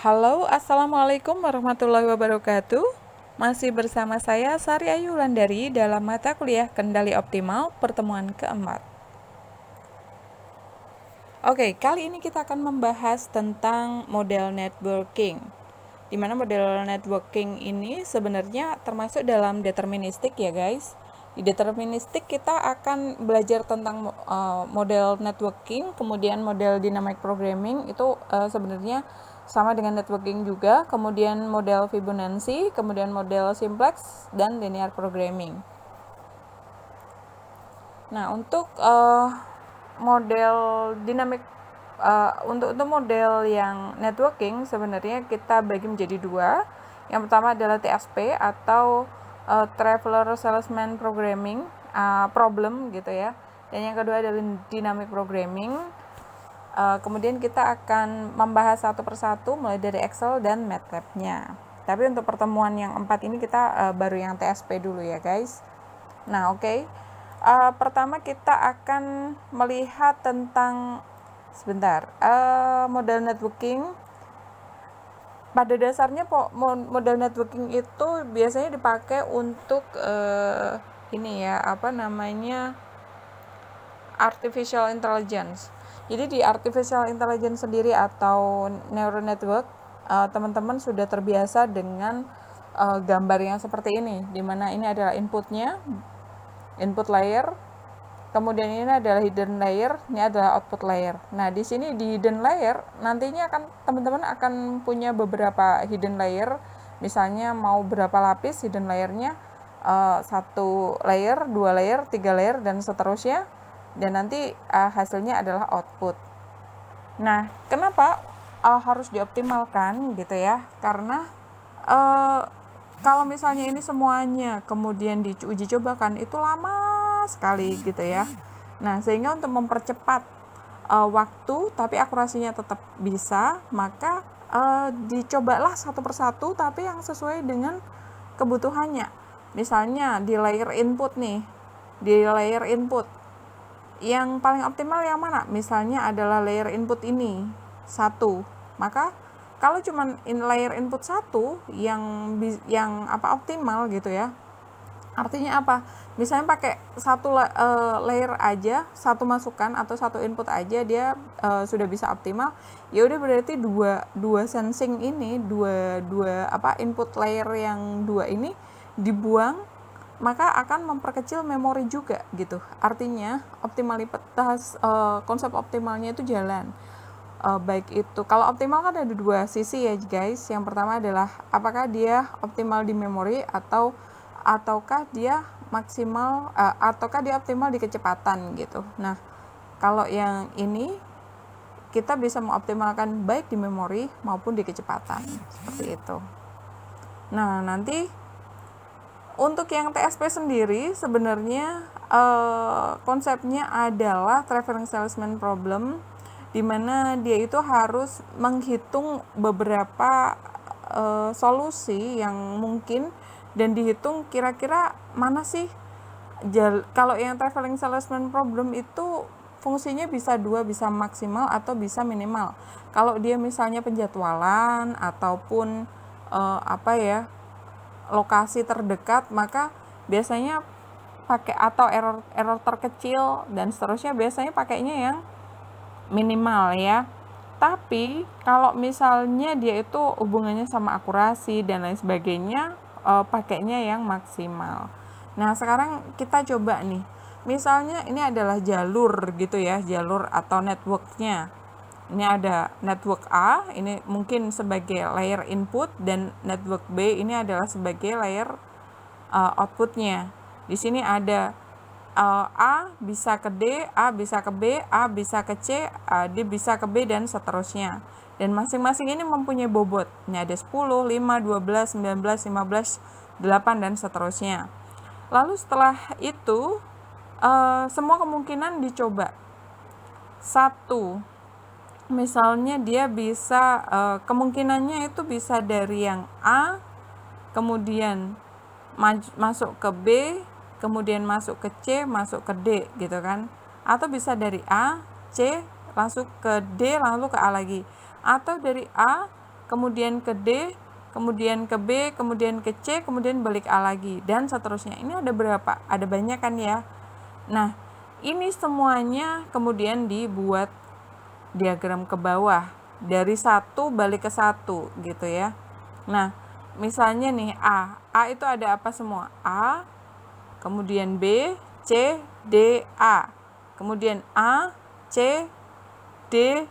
Halo, Assalamualaikum warahmatullahi wabarakatuh. Masih bersama saya Sari Ayu Wulandari dalam mata kuliah Kendali Optimal pertemuan keempat. Oke, kali ini kita akan membahas tentang model networking. Di mana model networking ini sebenarnya termasuk dalam deterministik ya guys. Di deterministik kita akan belajar tentang model networking, kemudian model dynamic programming itu sebenarnya sama dengan networking juga, kemudian model Fibonacci, kemudian model simplex dan linear programming. Nah, untuk model dynamic untuk model yang networking sebenarnya kita bagi menjadi dua. Yang pertama adalah TSP atau Traveler Salesman Programming problem gitu ya. Dan yang kedua adalah Dynamic Programming. Kemudian kita akan membahas satu persatu mulai dari Excel dan MATLAB-nya. Tapi untuk pertemuan yang 4 ini kita baru yang TSP dulu ya guys. Nah oke. Pertama kita akan melihat tentang model networking. Pada dasarnya model networking itu biasanya dipakai untuk artificial intelligence. Jadi di artificial intelligence sendiri atau neural network, teman-teman sudah terbiasa dengan gambar yang seperti ini, di mana ini adalah inputnya, input layer. Kemudian ini adalah hidden layer, ini adalah output layer. Nah, di sini di hidden layer nantinya teman-teman akan punya beberapa hidden layer. Misalnya mau berapa lapis hidden layernya, 1 layer, 2 layer, 3 layer dan seterusnya. Dan nanti hasilnya adalah output. Nah, kenapa harus dioptimalkan gitu ya? Karena kalau misalnya ini semuanya kemudian diuji cobakan itu lama sekali gitu ya. Nah, sehingga untuk mempercepat waktu tapi akurasinya tetap bisa, maka dicobalah satu persatu tapi yang sesuai dengan kebutuhannya. Misalnya di layer input nih, di layer input yang paling optimal yang mana? Misalnya adalah layer input ini 1. Maka kalau cuma layer input 1 yang optimal gitu ya. Artinya apa? Misalnya pakai satu layer aja, satu masukan atau satu input aja dia sudah bisa optimal. Ya udah berarti dua sensing ini, dua input layer yang dua ini dibuang, maka akan memperkecil memori juga gitu. Artinya optimalitas konsep optimalnya itu jalan. Baik itu kalau optimal kan ada dua sisi ya guys. Yang pertama adalah apakah dia optimal di memori ataukah dia maksimal ataukah dia optimal di kecepatan gitu. Nah, kalau yang ini kita bisa mengoptimalkan baik di memori maupun di kecepatan seperti itu. Nah, nanti untuk yang TSP sendiri sebenarnya konsepnya adalah Traveling Salesman Problem, di mana dia itu harus menghitung beberapa solusi yang mungkin dan dihitung kira-kira mana sih kalau yang traveling salesman problem itu fungsinya bisa 2, bisa maksimal atau bisa minimal. Kalau dia misalnya penjadwalan ataupun lokasi terdekat, maka biasanya pakai atau error terkecil dan seterusnya biasanya pakainya yang minimal ya. Tapi kalau misalnya dia itu hubungannya sama akurasi dan lain sebagainya, pakainya yang maksimal. Nah, sekarang kita coba nih. Misalnya ini adalah jalur gitu ya, jalur atau networknya. Ini ada network A, ini mungkin sebagai layer input, dan network B ini adalah sebagai layer outputnya. Di sini ada A bisa ke D, A bisa ke B, A bisa ke C, D bisa ke B, dan seterusnya. Dan masing-masing ini mempunyai bobot. Ini ada 10, 5, 12, 19, 15, 8, dan seterusnya. Lalu setelah itu, semua kemungkinan dicoba. 1, misalnya dia bisa, kemungkinannya itu bisa dari yang A, kemudian masuk ke B, kemudian masuk ke C, masuk ke D gitu kan. Atau bisa dari A, C, langsung ke D, lalu ke A lagi. Atau dari A kemudian ke D, kemudian ke B, kemudian ke C, kemudian balik A lagi, dan seterusnya. Ini ada berapa? Ada banyak kan ya? Nah, ini semuanya kemudian dibuat diagram ke bawah. Dari 1 balik ke 1 gitu ya. Nah, misalnya nih A itu ada apa semua? A, kemudian B, C, D, A. Kemudian A, C, D,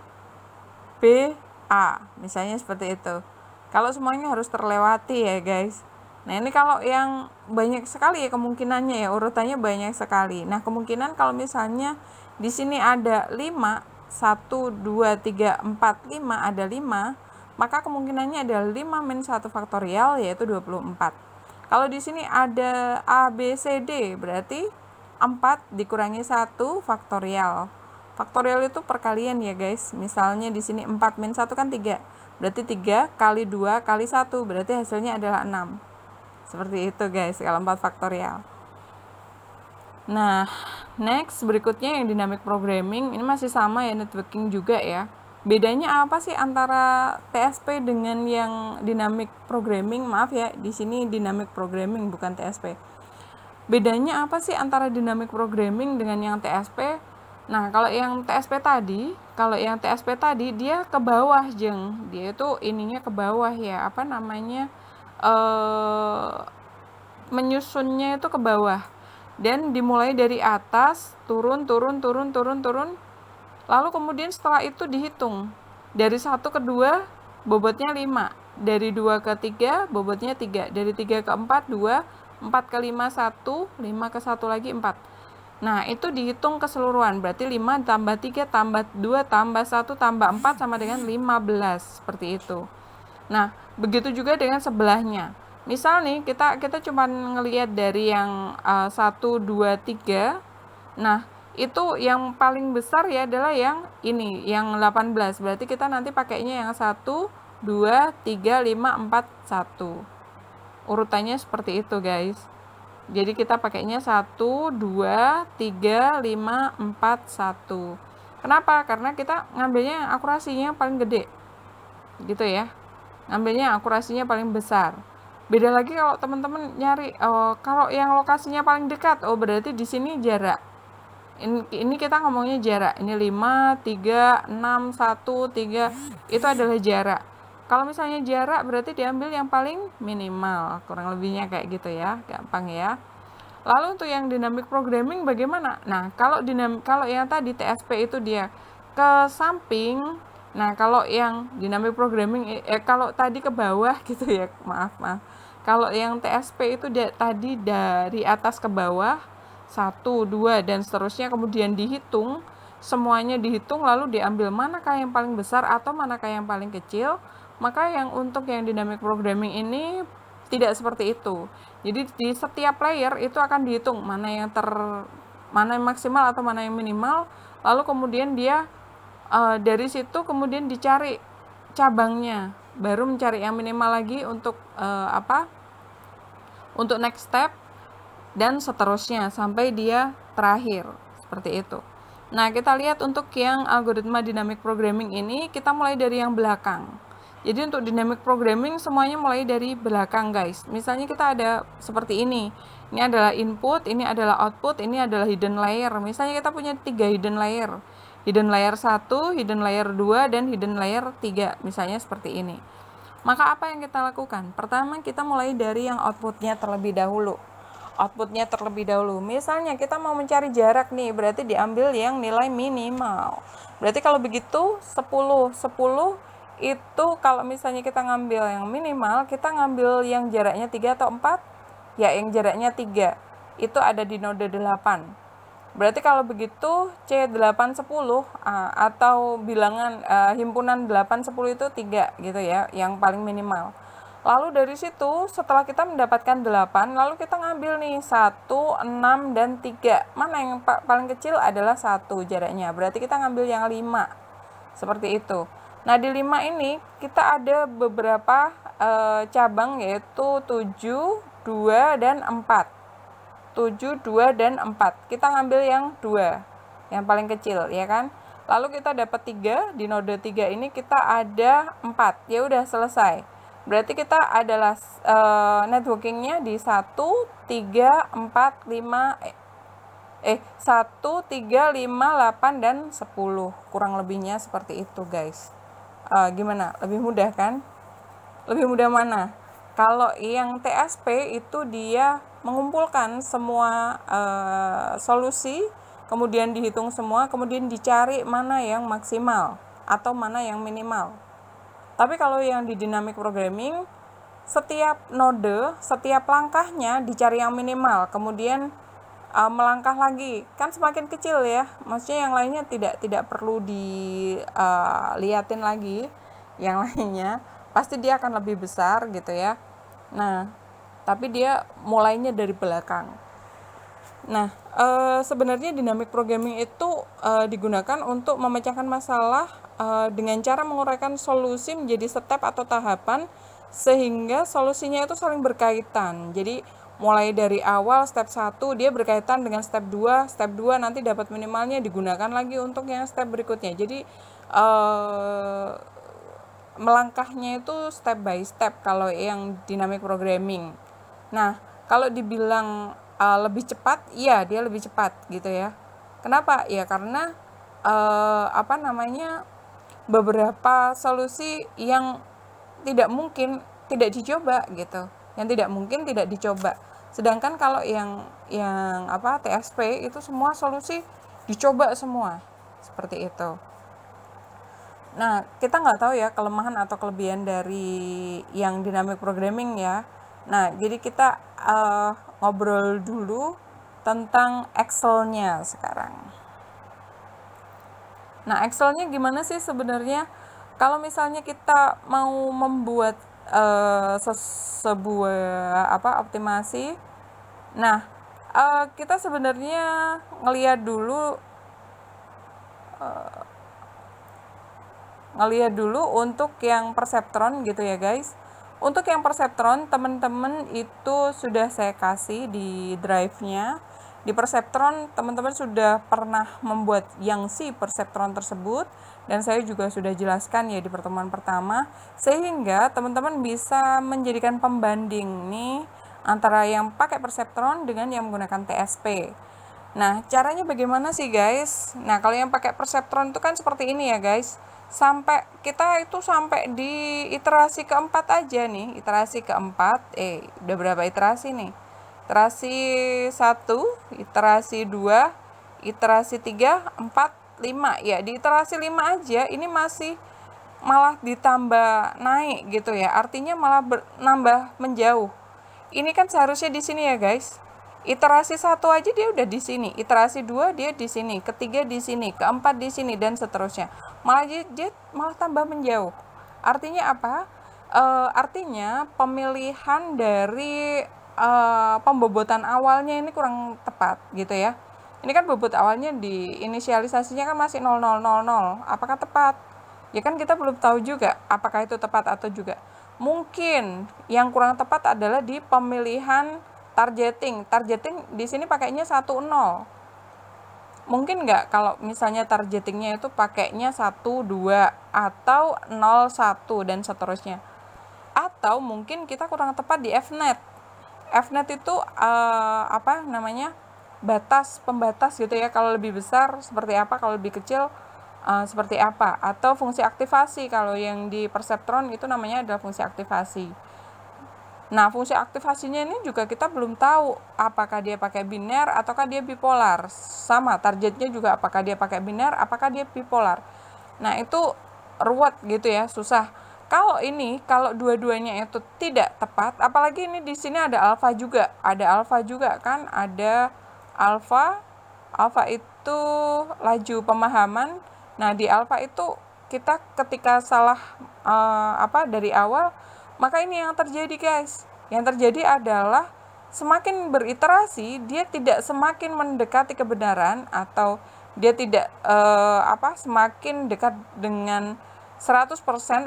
B, A. Misalnya seperti itu. Kalau semuanya harus terlewati ya guys. Nah ini kalau yang banyak sekali ya kemungkinannya ya, urutannya banyak sekali. Nah kemungkinan kalau misalnya di sini ada 5, 1, 2, 3, 4, 5, ada 5, maka kemungkinannya adalah 5 min 1 faktorial yaitu 24. Kalau di sini ada A, B, C, D, berarti 4 dikurangi 1 faktorial. Faktorial itu perkalian ya guys. Misalnya di sini 4 min 1 kan 3. Berarti 3 kali 2 kali 1, berarti hasilnya adalah 6. Seperti itu guys, kalau 4 faktorial. Nah, next berikutnya yang dynamic programming. Ini masih sama ya, networking juga ya. Bedanya apa sih antara TSP dengan yang dynamic programming? Maaf ya, di sini dynamic programming bukan TSP. Bedanya apa sih antara dynamic programming dengan yang TSP? Nah, kalau yang TSP tadi dia ke bawah jeng. Dia itu ininya ke bawah ya, apa namanya? Menyusunnya itu ke bawah. Dan dimulai dari atas, turun. Lalu kemudian setelah itu dihitung. Dari 1 ke 2 bobotnya 5. Dari 2 ke 3 bobotnya 3. Dari 3 ke 4 2, 4 ke 5 1, 5 ke 1 lagi 4. Nah, itu dihitung keseluruhan. Berarti 5 tambah 3 tambah 2 tambah 1 tambah 4 sama dengan 15. Seperti itu. Nah, begitu juga dengan sebelahnya. Misal nih, kita cuma ngelihat dari yang 1, 2, 3. Nah, itu yang paling besar ya adalah yang ini, yang 18. Berarti kita nanti pakainya yang 1, 2, 3, 5, 4, 1. Urutannya seperti itu, guys. Jadi kita pakainya 1, 2, 3, 5, 4, 1. Kenapa? Karena kita ngambilnya yang akurasinya paling gede. Gitu ya. Ngambilnya akurasinya paling besar. Beda lagi kalau teman-teman nyari kalau yang lokasinya paling dekat, berarti di sini jarak. Ini kita ngomongnya jarak. Ini 5, 3, 6, 1, 3. Itu adalah jarak. Kalau misalnya jarak berarti diambil yang paling minimal. Kurang lebihnya kayak gitu ya. Gampang ya. Lalu untuk yang dynamic programming bagaimana? Nah, kalau yang tadi TSP itu dia ke samping. Nah, kalau yang dynamic programming kalau tadi ke bawah gitu ya. Maaf. Kalau yang TSP itu tadi dari atas ke bawah 1, 2 dan seterusnya, kemudian dihitung, semuanya dihitung lalu diambil manakah yang paling besar atau manakah yang paling kecil. Maka yang untuk yang dynamic programming ini tidak seperti itu. Jadi di setiap layer itu akan dihitung mana yang maksimal atau mana yang minimal, lalu kemudian dia dari situ kemudian dicari cabangnya, baru mencari yang minimal lagi untuk untuk next step dan seterusnya sampai dia terakhir. Seperti itu. Nah, kita lihat untuk yang algoritma dynamic programming ini, kita mulai dari yang belakang. Jadi untuk dynamic programming semuanya mulai dari belakang guys. Misalnya kita ada seperti ini. Ini adalah input, ini adalah output, ini adalah hidden layer. Misalnya kita punya 3 hidden layer. Hidden layer 1, hidden layer 2, dan hidden layer 3. Misalnya seperti ini. Maka apa yang kita lakukan? Pertama kita mulai dari yang outputnya terlebih dahulu. Misalnya kita mau mencari jarak nih, berarti diambil yang nilai minimal. Berarti kalau begitu 10 itu kalau misalnya kita ngambil yang minimal, kita ngambil yang jaraknya 3 atau 4? Ya, yang jaraknya 3. Itu ada di node 8. Berarti kalau begitu C810 atau bilangan himpunan 810 itu 3 gitu ya, yang paling minimal. Lalu dari situ setelah kita mendapatkan 8, lalu kita ngambil nih 1, 6, dan 3. Mana yang paling kecil adalah 1 jaraknya. Berarti kita ngambil yang 5. Seperti itu. Nah, di 5 ini kita ada beberapa cabang yaitu 7, 2, dan 4. 7, 2, dan 4. Kita ngambil yang 2, yang paling kecil, ya kan? Lalu kita dapat 3, di node 3 ini kita ada 4. Ya udah selesai. Berarti kita adalah networkingnya di 1, 3, 4, 5, 1, 3, 5, 8, dan 10. Kurang lebihnya seperti itu, guys. Gimana? Lebih mudah kan? Lebih mudah mana? Kalau yang TSP itu dia mengumpulkan semua solusi, kemudian dihitung semua, kemudian dicari mana yang maksimal atau mana yang minimal. Tapi kalau yang di dynamic programming, setiap node, setiap langkahnya dicari yang minimal, kemudian melangkah lagi, kan semakin kecil ya, maksudnya yang lainnya tidak perlu dilihatin lagi, yang lainnya pasti dia akan lebih besar gitu ya. Nah, tapi dia mulainya dari belakang. Nah, sebenarnya dynamic programming itu digunakan untuk memecahkan masalah dengan cara menguraikan solusi menjadi step atau tahapan sehingga solusinya itu saling berkaitan. Jadi mulai dari awal step 1 dia berkaitan dengan step 2 nanti dapat minimalnya digunakan lagi untuk yang step berikutnya. Jadi melangkahnya itu step by step kalau yang dynamic programming. Nah, kalau dibilang lebih cepat, iya dia lebih cepat gitu ya. Kenapa? Ya karena beberapa solusi yang tidak mungkin tidak dicoba gitu. Yang tidak mungkin tidak dicoba. Sedangkan kalau yang TSP itu semua solusi dicoba semua. Seperti itu. Nah, kita nggak tahu ya kelemahan atau kelebihan dari yang dynamic programming ya. Nah, jadi kita ngobrol dulu tentang Excel-nya sekarang. Nah, Excel-nya gimana sih sebenarnya? Kalau misalnya kita mau membuat sebuah optimasi, nah kita sebenarnya ngelihat dulu untuk yang perseptron gitu ya guys. Untuk yang perseptron teman-teman itu sudah saya kasih di drive-nya. Di perseptron teman-teman sudah pernah membuat yang si perseptron tersebut dan saya juga sudah jelaskan ya di pertemuan pertama, sehingga teman-teman bisa menjadikan pembanding nih antara yang pakai perseptron dengan yang menggunakan TSP. Nah, caranya bagaimana sih guys? Nah, kalau yang pakai perseptron itu kan seperti ini ya guys. Kita sampai di iterasi keempat aja nih. Iterasi keempat, udah berapa iterasi nih? Iterasi 1, iterasi 2, iterasi 3, 4, 5. Ya, di iterasi 5 aja ini masih malah ditambah naik gitu ya. Artinya malah nambah menjauh. Ini kan seharusnya di sini ya guys. Iterasi 1 aja dia udah di sini, iterasi 2 dia di sini, ketiga di sini, keempat di sini dan seterusnya. Dia malah tambah menjauh. Artinya apa? Artinya pemilihan dari pembobotan awalnya ini kurang tepat gitu ya. Ini kan bobot awalnya di inisialisasinya kan masih 0000. Apakah tepat? Ya kan kita belum tahu juga apakah itu tepat atau juga. Mungkin yang kurang tepat adalah di pemilihan targeting di sini pakainya 10. Mungkin nggak kalau misalnya targetingnya itu pakainya 1, 2 atau 01 dan seterusnya. Atau mungkin kita kurang tepat di Fnet. Fnet itu pembatas gitu ya. Kalau lebih besar seperti apa, kalau lebih kecil seperti apa. Atau fungsi aktivasi, kalau yang di perseptron itu namanya adalah fungsi aktivasi. Nah, fungsi aktivasinya ini juga kita belum tahu apakah dia pakai biner ataukah dia bipolar. Sama, targetnya juga apakah dia pakai biner, apakah dia bipolar. Nah, itu ruwet gitu ya, susah. Kalau dua-duanya itu tidak tepat, apalagi ini di sini ada alfa juga kan, ada alfa itu laju pemahaman. Nah, di alfa itu kita ketika salah dari awal, maka ini yang terjadi guys. Yang terjadi adalah semakin beriterasi dia tidak semakin mendekati kebenaran atau dia tidak semakin dekat dengan 100%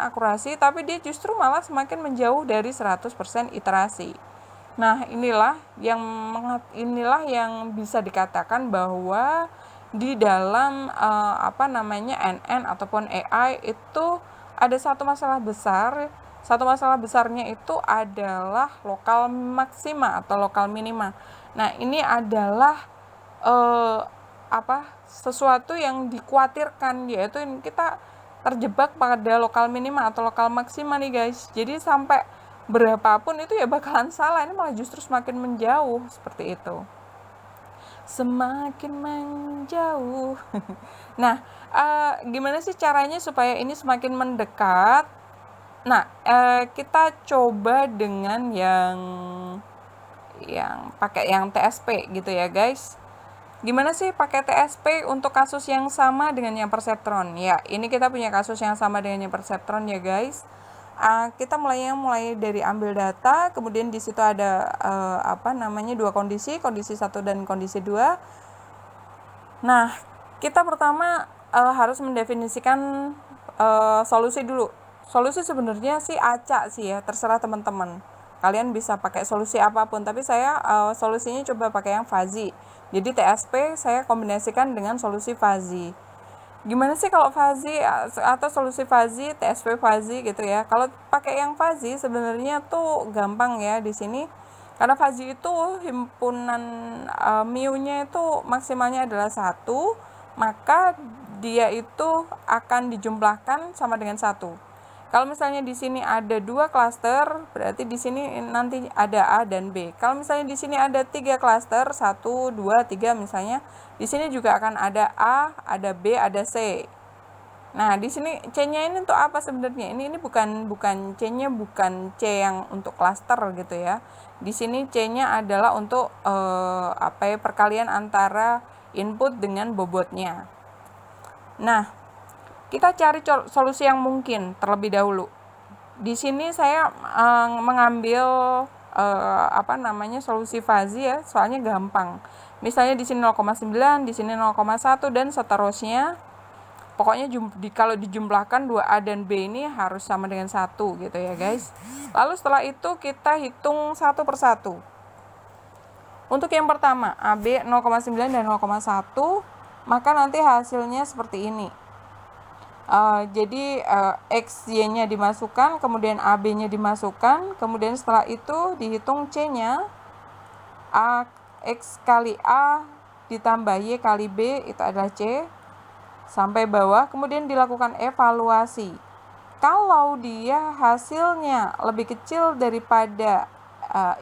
akurasi, tapi dia justru malah semakin menjauh dari 100% iterasi. Nah, inilah yang bisa dikatakan bahwa di dalam apa namanya NN ataupun AI itu ada satu masalah besar. Satu masalah besarnya itu adalah lokal maksima atau lokal minima. Nah, ini adalah sesuatu yang dikhawatirkan, yaitu kita terjebak pada lokal minima atau lokal maksima nih guys. Jadi sampai berapapun itu ya bakalan salah. Ini malah justru semakin menjauh seperti itu. Semakin menjauh. Nah, gimana sih caranya supaya ini semakin mendekat? Nah, kita coba dengan yang pakai yang TSP gitu ya guys. Gimana sih pakai TSP untuk kasus yang sama dengan yang perseptron? Ya, ini kita punya kasus yang sama dengan yang perseptron ya guys. Kita mulai dari ambil data, kemudian di situ ada dua kondisi 1 dan kondisi 2. Nah, kita pertama harus mendefinisikan solusi dulu. Solusi sebenarnya sih acak sih ya, terserah teman-teman. Kalian bisa pakai solusi apapun, tapi saya solusinya coba pakai yang fuzzy. Jadi TSP saya kombinasikan dengan solusi fuzzy. Gimana sih kalau fuzzy atau solusi fuzzy, TSP fuzzy gitu ya. Kalau pakai yang fuzzy sebenarnya tuh gampang ya di sini. Karena fuzzy itu himpunan mu-nya itu maksimalnya adalah 1, maka dia itu akan dijumlahkan sama dengan 1. Kalau misalnya di sini ada 2 klaster, berarti di sini nanti ada A dan B. Kalau misalnya di sini ada 3 klaster, 1, 2, 3 misalnya, di sini juga akan ada A, ada B, ada C. Nah, di sini C-nya ini untuk apa sebenarnya? Ini bukan C-nya bukan C yang untuk klaster gitu ya. Di sini C-nya adalah untuk perkalian antara input dengan bobotnya. Nah, kita cari solusi yang mungkin terlebih dahulu. Di sini saya mengambil solusi fuzzy ya, soalnya gampang. Misalnya di sini 0,9, di sini 0,1 dan seterusnya. Pokoknya kalau dijumlahkan 2A dan B ini harus sama dengan 1 gitu ya guys. Lalu setelah itu kita hitung satu persatu. Untuk yang pertama, AB 0,9 dan 0,1, maka nanti hasilnya seperti ini. Jadi XY-nya dimasukkan, kemudian AB-nya dimasukkan, kemudian setelah itu dihitung C-nya, X kali A ditambah Y kali B, itu adalah C, sampai bawah, kemudian dilakukan evaluasi. Kalau dia hasilnya lebih kecil daripada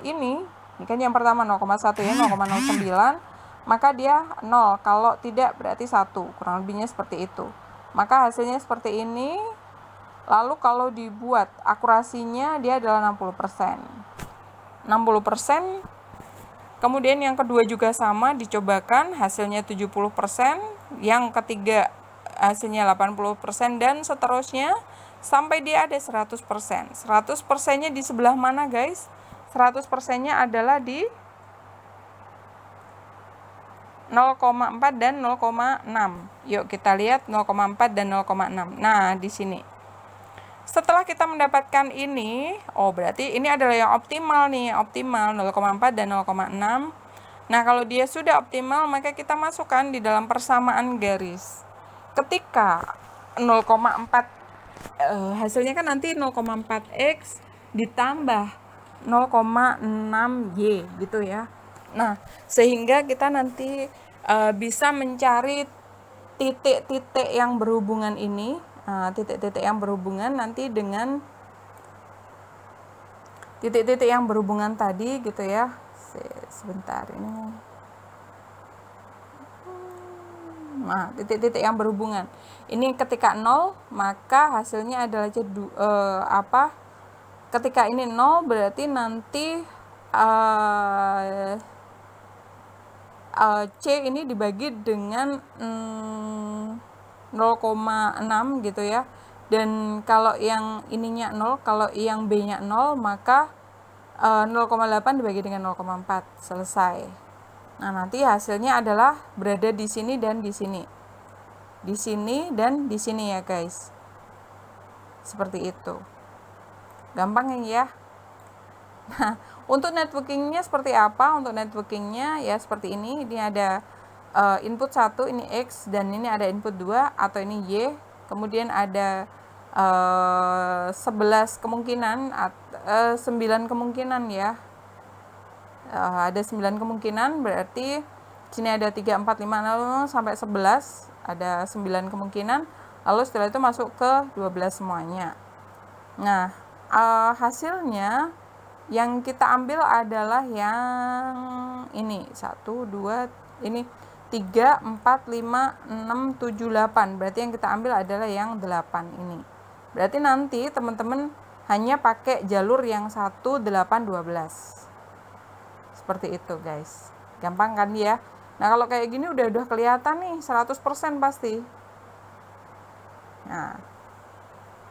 ini kan yang pertama 0,1 ya, 0,09, maka dia 0, kalau tidak berarti 1, kurang lebihnya seperti itu. Maka hasilnya seperti ini. Lalu kalau dibuat akurasinya dia adalah 60%. 60%. Kemudian yang kedua juga sama, dicobakan hasilnya 70%, yang ketiga hasilnya 80% dan seterusnya sampai dia ada 100%. 100%-nya di sebelah mana, guys? 100%-nya adalah di 0,4 dan 0,6. Yuk kita lihat 0,4 dan 0,6. Nah, di sini. Setelah kita mendapatkan ini, berarti ini adalah yang optimal nih, optimal 0,4 dan 0,6. Nah, kalau dia sudah optimal, maka kita masukkan di dalam persamaan garis. Ketika 0,4 hasilnya kan nanti 0,4x ditambah 0,6y gitu ya. Nah, sehingga kita nanti bisa mencari titik-titik yang berhubungan ini, titik-titik yang berhubungan nanti dengan titik-titik yang berhubungan tadi gitu ya. Sebentar ini. Nah, titik-titik yang berhubungan. Ini ketika 0, maka hasilnya adalah ketika ini 0 berarti nanti C ini dibagi dengan 0,6 gitu ya. Dan kalau yang ininya 0, kalau yang B-nya 0, maka 0,8 dibagi dengan 0,4, selesai. Nah, nanti hasilnya adalah berada di sini dan di sini. Di sini dan di sini ya, guys. Seperti itu. Gampang ya. Nah, untuk networkingnya seperti apa? Untuk networkingnya ya seperti ini. Ini ada input 1 ini X dan ini ada input 2 atau ini Y, kemudian ada 11 kemungkinan, 9 kemungkinan ya. Ada 9 kemungkinan, berarti sini ada 3, 4, 5, 6 sampai 11, ada 9 kemungkinan, lalu setelah itu masuk ke 12 semuanya. Nah, hasilnya yang kita ambil adalah yang ini 1, 2, ini 3, 4, 5, 6, 7, 8. Berarti yang kita ambil adalah yang 8 ini. Berarti nanti teman-teman hanya pakai jalur yang 1, 8, 12. Seperti itu guys. Gampang kan ya? Nah kalau kayak gini udah kelihatan nih 100% pasti. Nah,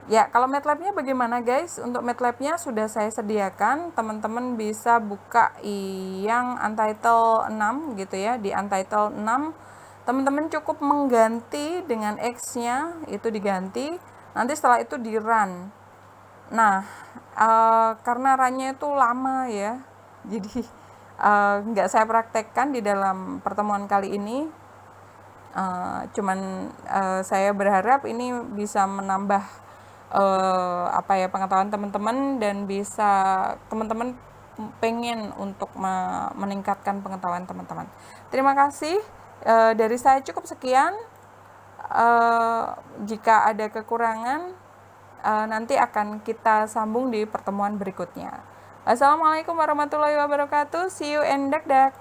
ya kalau MATLAB-nya bagaimana guys? Untuk MATLAB-nya sudah saya sediakan. Teman-teman bisa buka yang Untitled 6 gitu ya. Di Untitled 6 teman-teman cukup mengganti dengan X-nya, itu diganti. Nanti setelah itu di run. Nah, karena run-nya itu lama ya. Jadi nggak saya praktekkan di dalam pertemuan kali ini. Cuman saya berharap ini bisa menambah pengetahuan teman-teman dan bisa teman-teman pengen untuk meningkatkan pengetahuan teman-teman. Terima kasih. Dari saya cukup sekian. Jika ada kekurangan nanti akan kita sambung di pertemuan berikutnya. Assalamualaikum warahmatullahi wabarakatuh. See you and dak-dak.